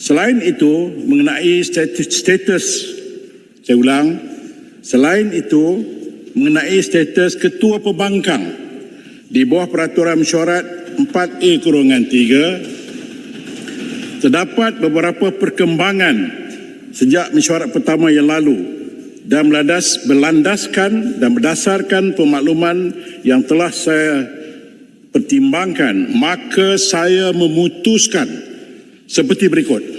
Selain itu, mengenai status, saya ulang, selain itu, mengenai status Ketua Pembangkang di bawah Peraturan Mesyuarat 4A-3, terdapat beberapa perkembangan sejak mesyuarat pertama yang lalu dan berlandaskan dan berdasarkan pemakluman yang telah saya pertimbangkan, maka saya memutuskan seperti berikut.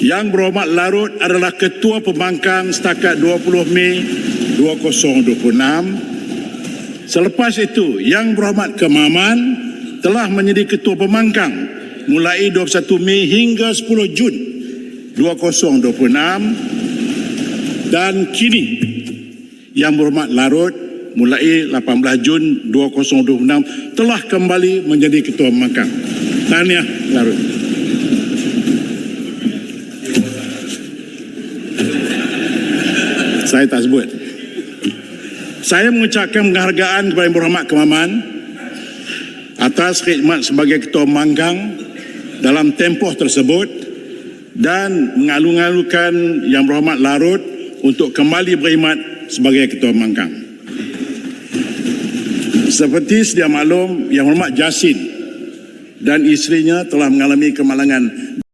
Yang berhormat Larut adalah Ketua Pembangkang setakat 20 Mei 2026. Selepas itu, Yang berhormat Kemaman telah menjadi Ketua Pembangkang mulai 21 Mei hingga 10 Jun 2026, dan kini Yang berhormat Larut mulai 18 Jun 2026 telah kembali menjadi Ketua Pembangkang. Tahniah Larut. Saya tak sebut. Saya mengucapkan penghargaan kepada Yang Berhormat Kemaman atas khidmat sebagai Ketua Pembangkang dalam tempoh tersebut dan mengalu-alukan Yang Berhormat Larut untuk kembali berkhidmat sebagai Ketua Pembangkang. Seperti sedia maklum, Yang Berhormat Jasin dan isterinya telah mengalami kemalangan